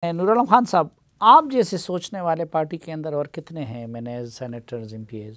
نور عالم خان صاحب، آپ جیسے سوچنے والے پارٹی کے اندر اور کتنے ہیں مینیز، سینیٹرز، ایم پی ایز؟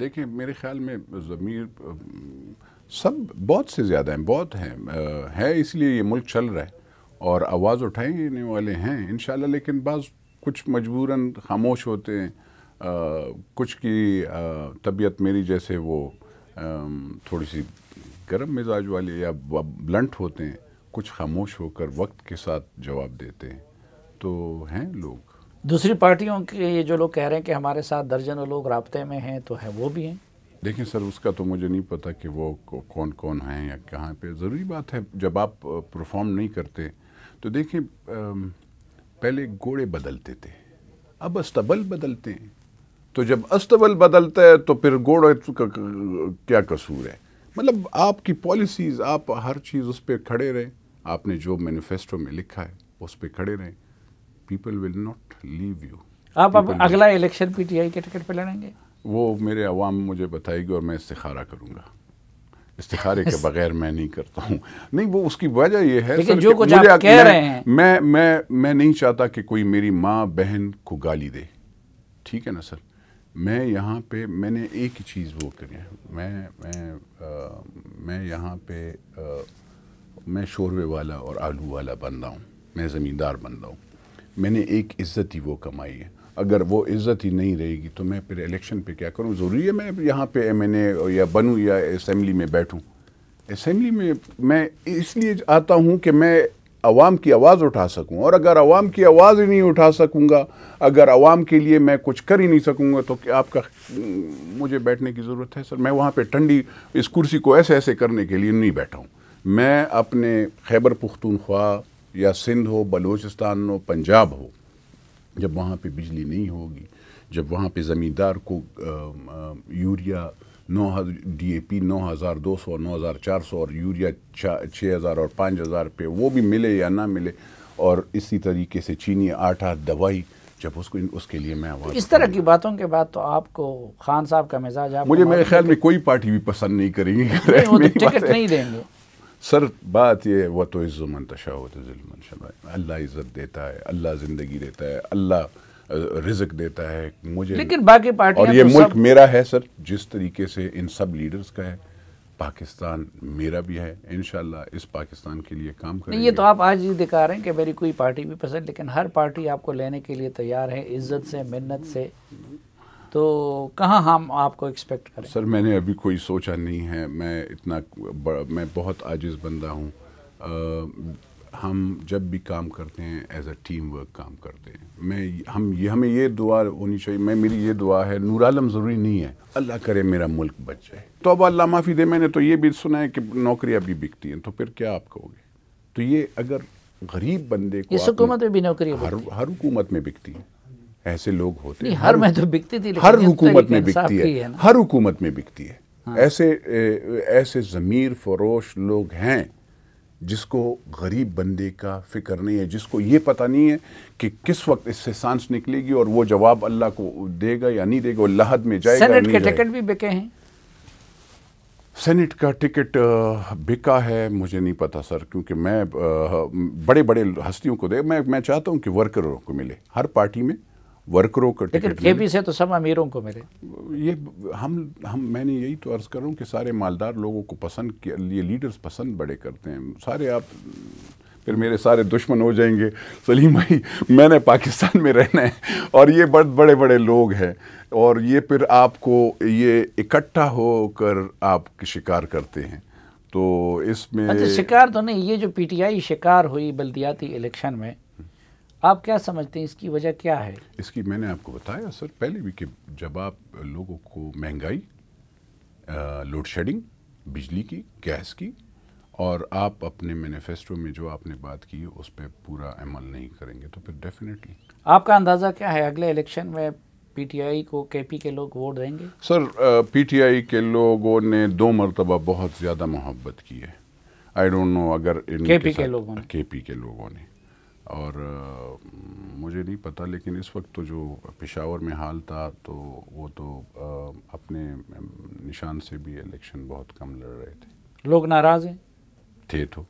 دیکھیں میرے خیال میں ضمیر سب بہت سے زیادہ ہیں، بہت ہیں، ہے اس لیے یہ ملک چل رہا ہے اور آواز اٹھائنے والے ہیں انشاءاللہ، لیکن بعض کچھ مجبوراً خاموش ہوتے ہیں، کچھ کی طبیعت میری جیسے وہ تھوڑی سی گرم مزاج والے یا بلنٹ ہوتے ہیں، کچھ خاموش ہو کر وقت کے ساتھ جواب دیتے ہیں، تو ہیں لوگ۔ دوسری پارٹیوں کے یہ جو لوگ کہہ رہے ہیں کہ ہمارے ساتھ درجنوں لوگ رابطے میں ہیں، تو ہے وہ بھی ہیں؟ دیکھیں سر، اس کا تو مجھے نہیں پتا کہ وہ کون کون ہیں یا کہاں پہ۔ ضروری بات ہے جب آپ پرفارم نہیں کرتے تو دیکھیں، پہلے گھوڑے بدلتے تھے، اب استبل بدلتے ہیں، تو جب استبل بدلتا ہے تو پھر گھوڑے کا کیا قصور ہے؟ مطلب آپ کی پالیسیز، آپ ہر چیز اس پہ کھڑے رہیں، آپ نے جو مینیفیسٹو میں لکھا ہے اس پہ کھڑے رہیں، people will not leave you. آپ اب اگلا الیکشن پی ٹی آئی کے ٹکٹ پہ لڑیں گے؟ وہ میرے عوام مجھے بتائے گی اور میں استخارہ کروں گا، استخارے کے بغیر میں نہیں کرتا ہوں۔ نہیں، وہ اس کی وجہ یہ ہے لیکن سر جو کہ کچھ آپ کہہ رہے ہیں، میں نہیں چاہتا کہ کوئی میری ماں بہن کو گالی دے، ٹھیک ہے نا سر؟ میں یہاں پہ میں نے ایک ہی چیز وہ کری ہے، میں یہاں پہ میں شوربے والا اور آلو والا بندہ ہوں، میں زمیندار بندہ ہوں، میں نے ایک عزت ہی وہ کمائی ہے، اگر وہ عزت ہی نہیں رہے گی تو میں پھر الیکشن پہ کیا کروں؟ ضروری ہے میں یہاں پہ ایم این اے یا بنوں یا اسمبلی میں بیٹھوں؟ اسمبلی میں اس لیے آتا ہوں کہ میں عوام کی آواز اٹھا سکوں، اور اگر عوام کی آواز ہی نہیں اٹھا سکوں گا، اگر عوام کے لیے میں کچھ کر ہی نہیں سکوں گا، تو کیا آپ کا مجھے بیٹھنے کی ضرورت ہے؟ سر میں وہاں پہ ٹھنڈی اس کرسی کو ایسے کرنے کے لیے نہیں بیٹھا ہوں۔ میں اپنے خیبر پختونخوا یا سندھ ہو، بلوچستان ہو، پنجاب ہو، جب وہاں پہ بجلی نہیں ہوگی، جب وہاں پہ زمیندار کو یوریا ڈی اے پی 9200 9400 اور یوریا 6000 اور 5000 پہ وہ بھی ملے یا نہ ملے، اور اسی طریقے سے چینی آٹا، دوائی، جب اس کے لیے میں آواز اس طرح کی باتوں کے بعد تو آپ کو خان صاحب کا مزاج، آپ مجھے میرے خیال میں کوئی پارٹی بھی پسند نہیں کریں گی، وہ ٹکٹ نہیں دیں گے۔ سر بات یہ وہ تو عز من تشاء و تذل من شاء، اللہ عزت دیتا ہے، اللہ زندگی دیتا ہے، اللہ رزق دیتا ہے مجھے، لیکن باقی پارٹیاں اور یہ ملک میرا ہے سر، جس طریقے سے ان سب لیڈرز کا ہے، پاکستان میرا بھی ہے، انشاءاللہ اس پاکستان کے لیے کام کریں گے۔ یہ تو آپ آج ہی دکھا رہے ہیں کہ میری کوئی پارٹی بھی پسند، لیکن ہر پارٹی آپ کو لینے کے لیے تیار ہے، عزت سے، منت سے، تو کہاں ہم آپ کو ایکسپیکٹ کریں؟ سر میں نے ابھی کوئی سوچا نہیں ہے، میں بہت عاجز بندہ ہوں، ہم جب بھی کام کرتے ہیں ایز اے ٹیم ورک کام کرتے ہیں، ہمیں یہ دعا ہونی چاہیے، میری یہ دعا ہے، نور عالم ضروری نہیں ہے، اللہ کرے میرا ملک بچ جائے، تو اب اللہ معافی دے۔ میں نے تو یہ بھی سنا ہے کہ نوکریاں بھی بکتی ہیں، تو پھر کیا آپ کہو گے؟ تو یہ اگر غریب بندے کو، اس حکومت میں بھی نوکری ہر حکومت میں بکتی ہے، ایسے لوگ ہوتے ہیں، ہر میں تو بکتی تھی، ہر حکومت میں بکتی ہے، ہر حکومت میں بکتی ہے، ایسے ضمیر فروش لوگ ہیں جس کو غریب بندے کا فکر نہیں ہے، جس کو یہ پتہ نہیں ہے کہ کس وقت اس سے سانس نکلے گی اور وہ جواب اللہ کو دے گا یا نہیں دے گا، وہ لحد میں جائے گا یا نہیں جائے گا۔ سینٹ کے ٹکٹ بھی بکے ہیں؟ سینٹ کا ٹکٹ بکا ہے مجھے نہیں پتا سر، کیونکہ میں بڑے بڑے ہستیوں کو میں چاہتا ہوں کہ ورکروں کو ملے، ہر پارٹی میں ورکروں کا لیکن ٹکٹ کے پی سے تو سب امیروں کو ملے۔ یہ میں نے یہی تو عرض کروں کہ سارے مالدار لوگوں کو پسند، یہ لیڈرز پسند بڑے کرتے ہیں سارے۔ آپ پھر میرے سارے دشمن ہو جائیں گے سلیم بھائی، میں نے پاکستان میں رہنا ہے اور یہ بڑے بڑے لوگ ہیں، اور یہ پھر آپ کو یہ اکٹھا ہو کر آپ کی شکار کرتے ہیں، تو اس میں اچھا شکار تو نہیں، یہ جو پی ٹی آئی شکار ہوئی بلدیاتی الیکشن میں، آپ کیا سمجھتے ہیں اس کی وجہ کیا ہے؟ اس کی میں نے آپ کو بتایا سر پہلے بھی کہ جب آپ لوگوں کو مہنگائی، لوڈ شیڈنگ، بجلی کی، گیس کی، اور آپ اپنے مینیفیسٹو میں جو آپ نے بات کی اس پہ پورا عمل نہیں کریں گے تو پھر ڈیفینیٹلی۔ آپ کا اندازہ کیا ہے اگلے الیکشن میں پی ٹی آئی کو کے پی کے لوگ ووٹ دیں گے؟ سر پی ٹی آئی کے لوگوں نے 2 مرتبہ بہت زیادہ محبت کی ہے، آئی ڈونٹ نو اگر ان کے پی کے لوگوں نے، کے پی کے لوگوں نے، اور مجھے نہیں پتا، لیکن اس وقت تو جو پشاور میں حال تھا تو وہ تو اپنے نشان سے بھی الیکشن بہت کم لڑ رہے تھے۔ لوگ ناراض ہیں؟ تھے تو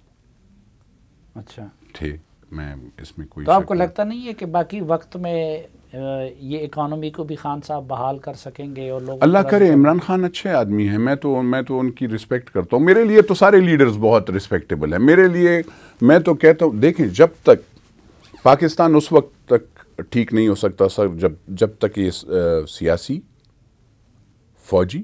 اچھا تھے میں اس میں کوئی تو آپ کو لگتا نہیں ہے کہ باقی وقت میں یہ اکانومی کو بھی خان صاحب بحال کر سکیں گے؟ اور لوگ اللہ کرے، عمران خان اچھے آدمی ہیں، میں تو ان کی رسپیکٹ کرتا ہوں. میرے لیے تو سارے لیڈرز بہت رسپیکٹیبل ہیں. میرے لیے میں تو کہتا ہوں، دیکھیں جب تک پاکستان اس وقت تک ٹھیک نہیں ہو سکتا سر جب تک یہ سیاسی، فوجی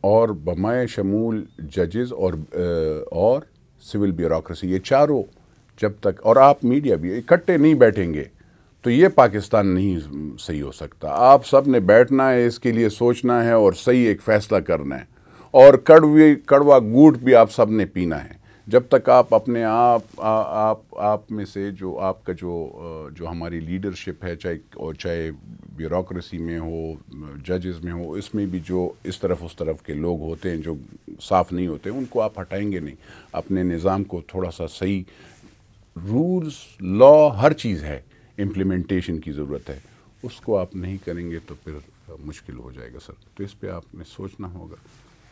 اور بمائے شمول ججز اور سول بیوروکریسی، یہ چاروں جب تک، اور آپ میڈیا بھی اکٹھے نہیں بیٹھیں گے تو یہ پاکستان نہیں صحیح ہو سکتا. آپ سب نے بیٹھنا ہے، اس کے لیے سوچنا ہے اور صحیح ایک فیصلہ کرنا ہے، اور کڑوا گوٹ بھی آپ سب نے پینا ہے. جب تک آپ اپنے آپ میں سے جو آپ کا جو ہماری لیڈرشپ ہے، چاہے بیوروکریسی میں ہو، ججز میں ہو، اس میں بھی جو اس طرف کے لوگ ہوتے ہیں جو صاف نہیں ہوتے، ان کو آپ ہٹائیں گے نہیں. اپنے نظام کو تھوڑا سا صحیح، رولز، لا، ہر چیز ہے، امپلیمنٹیشن کی ضرورت ہے، اس کو آپ نہیں کریں گے تو پھر مشکل ہو جائے گا سر. تو اس پہ آپ نے سوچنا ہوگا.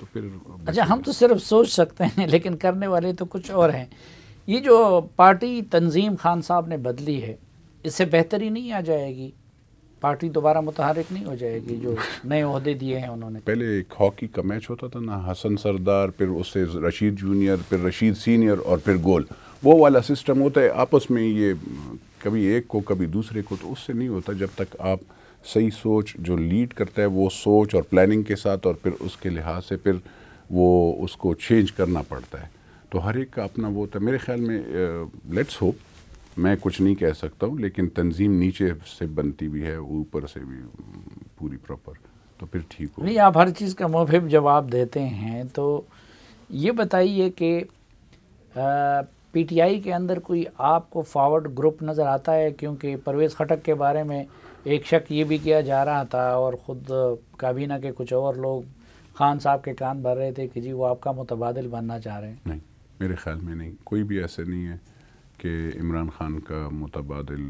تو پھر اچھا، ہم تو صرف سوچ سکتے ہیں لیکن کرنے والے تو کچھ اور ہیں. یہ جو پارٹی تنظیم خان صاحب نے بدلی ہے، اس سے بہتری نہیں آ جائے گی؟ پارٹی دوبارہ متحرک نہیں ہو جائے گی جو نئے عہدے دیے ہیں انہوں نے؟ پہلے ایک ہاکی کا میچ ہوتا تھا نا، حسن سردار، پھر اس سے رشید جونیئر، پھر رشید سینئر، اور پھر گول، وہ والا سسٹم ہوتا ہے. آپس میں یہ کبھی ایک کو کبھی دوسرے کو، تو اس سے نہیں ہوتا. جب تک آپ صحیح سوچ، جو لیڈ کرتا ہے وہ سوچ اور پلاننگ کے ساتھ، اور پھر اس کے لحاظ سے پھر وہ اس کو چینج کرنا پڑتا ہے. تو ہر ایک کا اپنا وہ ہوتا ہے. میرے خیال میں لیٹس ہوپ، میں کچھ نہیں کہہ سکتا ہوں، لیکن تنظیم نیچے سے بنتی بھی ہے، اوپر سے بھی پوری پراپر، تو پھر ٹھیک ہو. نہیں، آپ ہر چیز کا مفہم جواب دیتے ہیں. تو یہ بتائیے کہ پی ٹی آئی کے اندر کوئی آپ کو فارورڈ گروپ نظر آتا ہے؟ کیونکہ پرویز خٹک کے بارے میں ایک شک یہ بھی کیا جا رہا تھا، اور خود کابینہ کے کچھ اور لوگ خان صاحب کے کان بھر رہے تھے کہ جی وہ آپ کا متبادل بننا چاہ رہے ہیں. نہیں، میرے خیال میں نہیں، کوئی بھی ایسے نہیں ہے کہ عمران خان کا متبادل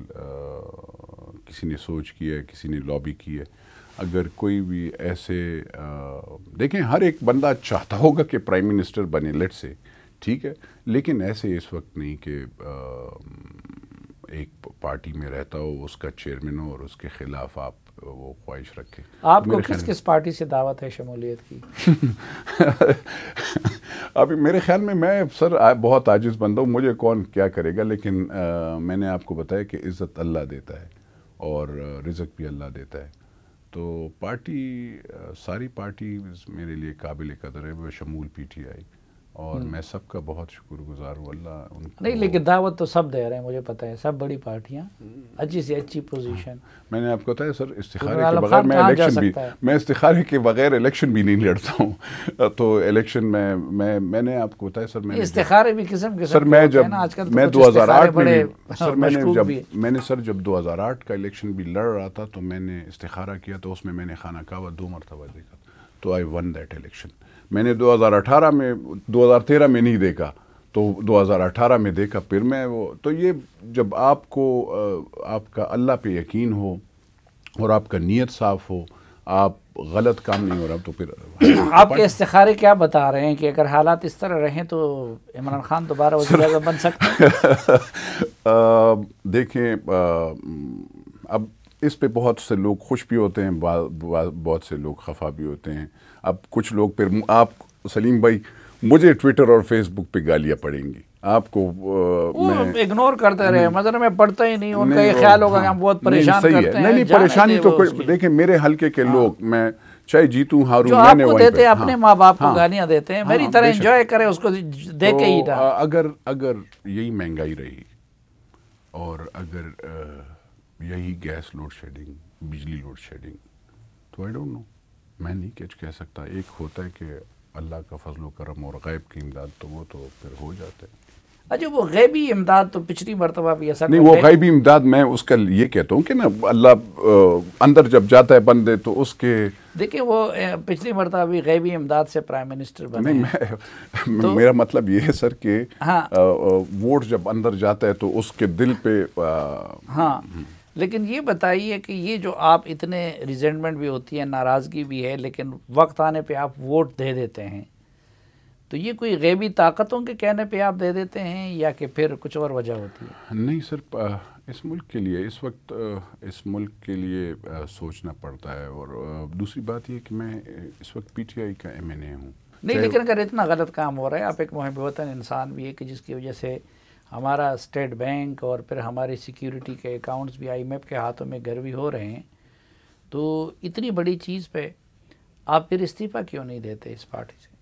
کسی نے سوچ کیا ہے، کسی نے لابی کی ہے. اگر کوئی بھی ایسے دیکھیں، ہر ایک بندہ چاہتا ہوگا کہ پرائم منسٹر بنے، لیٹ سے، ٹھیک ہے، لیکن ایسے اس وقت نہیں کہ ایک پارٹی میں رہتا ہو، اس کا چیئرمین ہو اور اس کے خلاف آپ وہ خواہش رکھیں. آپ کو کس پارٹی سے دعوت ہے شمولیت کی؟ ابھی میرے خیال میں سر بہت عاجز بندہ ہوں، مجھے کون کیا کرے گا. لیکن میں نے آپ کو بتایا کہ عزت اللہ دیتا ہے اور رزق بھی اللہ دیتا ہے. تو پارٹی، ساری پارٹی میرے لیے قابل قدر ہے، وہ شمول پی ٹی آئی، اور میں سب کا بہت شکر گزار ہوں. اللہ ان کو، نہیں، لیکن دعوت تو سب دے رہے ہیں، مجھے پتہ ہے، سب بڑی پارٹیاں، اچھی سے اچھی پوزیشن. میں نے آپ کو بتایا سر، استخارے کے بغیر میں استخارے کے بغیر الیکشن بھی نہیں لڑتا ہوں. تو الیکشن میں نے آپ کو بتایا سر، میں استخارے بھی قسم سر، میں جب میں 2008 میں نے جب 2008 کا الیکشن بھی لڑ رہا تھا تو میں نے استخارہ کیا، تو اس میں نے خانہ کعبہ 2 مرتبہ دیکھا، تو آئی ون دیٹ الیکشن. میں نے 2013 میں نہیں دیکھا، تو 2018 میں دیکھا. پھر میں وہ، تو یہ جب آپ کو آپ کا اللہ پہ یقین ہو اور آپ کا نیت صاف ہو، آپ غلط کام نہیں ہو رہا، تو پھر آپ کے استخارے کیا بتا رہے ہیں کہ اگر حالات اس طرح رہیں تو عمران خان دوبارہ وزیر اعظم بن سکتے ہیں؟ دیکھیں، اب اس پہ بہت سے لوگ خوش بھی ہوتے ہیں، بہت سے لوگ خفا بھی ہوتے ہیں. اب کچھ لوگ پھر آپ سلیم بھائی، مجھے ٹویٹر اور فیس بک پہ گالیاں پڑیں گی، آپ کو میں اگنور کرتے رہے، مطلب میں پڑھتا ہی نہیں. ان کا یہ خیال ہوگا کہ ہم بہت پریشان کرتے ہیں. نہیں، پریشانی تو کوئی، دیکھیں میرے حلقے کے لوگ، میں چاہے جیتوں ہاروں، جو آپ کو دیتے ہیں اپنے ماں باپ کو گالیاں دیتے ہیں، میری طرح انجوائے کرے اس کو دے کے ہی رہا. اگر یہی مہنگائی رہی، اور اگر یہی گیس لوڈ شیڈنگ، بجلی لوڈ شیڈنگ، تو آئی ڈونٹ نو، میں نہیں کہہ سکتا. ایک ہوتا ہے کہ اللہ کا فضل و کرم اور غیب کی امداد، تو وہ تو پھر ہو جاتا ہے. اچھا، وہ غیبی امداد تو پچھلی مرتبہ بھی ایسا نہیں، وہ غیبی امداد میں اس کا یہ کہتا ہوں کہ نا، اللہ اندر جب جاتا ہے بندے تو اس کے، دیکھیں وہ پچھلی مرتبہ بھی غیبی امداد سے پرائم منسٹر بنے. نہیں، میرا مطلب یہ ہے سر کہ ووٹ جب اندر جاتا ہے تو اس کے دل پہ. ہاں، لیکن یہ بتائیے کہ یہ جو آپ اتنے ریزنٹمنٹ بھی ہوتی ہے، ناراضگی بھی ہے، لیکن وقت آنے پہ آپ ووٹ دے دیتے ہیں، تو یہ کوئی غیبی طاقتوں کے کہنے پہ آپ دے دیتے ہیں یا کہ پھر کچھ اور وجہ ہوتی ہے؟ نہیں سر، اس ملک کے لیے اس وقت اس ملک کے لیے سوچنا پڑتا ہے، اور دوسری بات یہ کہ میں اس وقت پی ٹی آئی کا MNA ہوں. نہیں، لیکن اگر اتنا غلط کام ہو رہا ہے، آپ ایک محب وطن انسان بھی ہے کہ جس کی وجہ سے ہمارا اسٹیٹ بینک اور پھر ہماری سیکیورٹی کے اکاؤنٹس بھی IMF کے ہاتھوں میں گروی ہو رہے ہیں، تو اتنی بڑی چیز پہ آپ پھر استعفیٰ کیوں نہیں دیتے اس پارٹی سے؟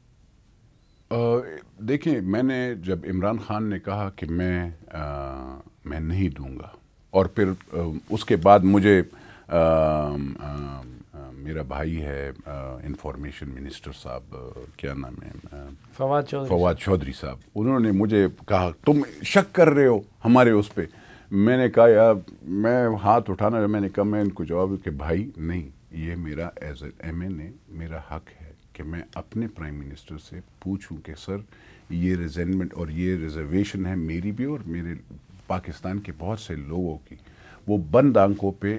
دیکھیں، میں نے جب عمران خان نے کہا کہ میں نہیں دوں گا، اور پھر اس کے بعد مجھے میرا بھائی ہے انفارمیشن منسٹر صاحب، کیا نام ہے، فواد چودھری صاحب، انہوں نے مجھے کہا تم شک کر رہے ہو ہمارے اس پہ. میں نے کہا یار، میں ہاتھ اٹھانا، میں نے کہا، میں ان کو جواب کہ بھائی نہیں، یہ میرا ایز اے MNA میرا حق ہے کہ میں اپنے پرائم منسٹر سے پوچھوں کہ سر یہ ریزینمنٹ اور یہ ریزرویشن ہے میری بھی اور میرے پاکستان کے بہت سے لوگوں کی. وہ بند آنکھوں پہ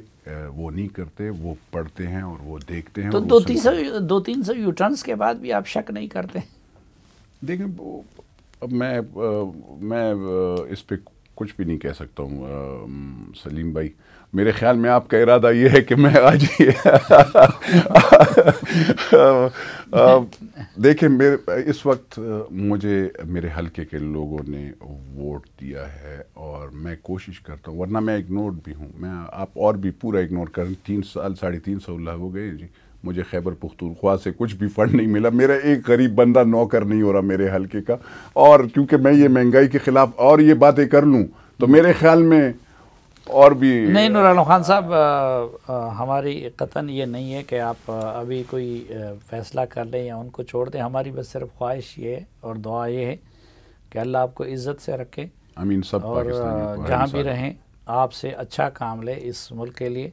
وہ نہیں کرتے، وہ پڑھتے ہیں اور وہ دیکھتے ہیں. تو 200-300 یوٹرنس کے بعد بھی آپ شک نہیں کرتے؟ دیکھیں، اب میں اس پہ کچھ بھی نہیں کہہ سکتا ہوں سلیم بھائی. میرے خیال میں آپ کا ارادہ یہ ہے کہ میں آج دیکھیں، اس وقت مجھے میرے حلقے کے لوگوں نے ووٹ دیا ہے اور میں کوشش کرتا ہوں، ورنہ میں اگنور بھی ہوں. میں آپ اور بھی پورا اگنور کریں. 3 سال 3.5 سال ہو گئے جی، مجھے خیبر پختونخوا سے کچھ بھی فنڈ نہیں ملا. میرا ایک غریب بندہ نوکر نہیں ہو رہا میرے حلقے کا. اور کیونکہ میں یہ مہنگائی کے خلاف اور یہ باتیں کر لوں تو میرے خیال میں اور بھی نہیں. نور عالم خان صاحب، ہماری قطعاً یہ نہیں ہے کہ آپ ابھی کوئی فیصلہ کر لیں یا ان کو چھوڑ دیں. ہماری بس صرف خواہش یہ ہے اور دعا یہ ہے کہ اللہ آپ کو عزت سے رکھے، آمین. سب اور جہاں بھی رہیں آپ سے اچھا کام لے اس ملک کے لیے.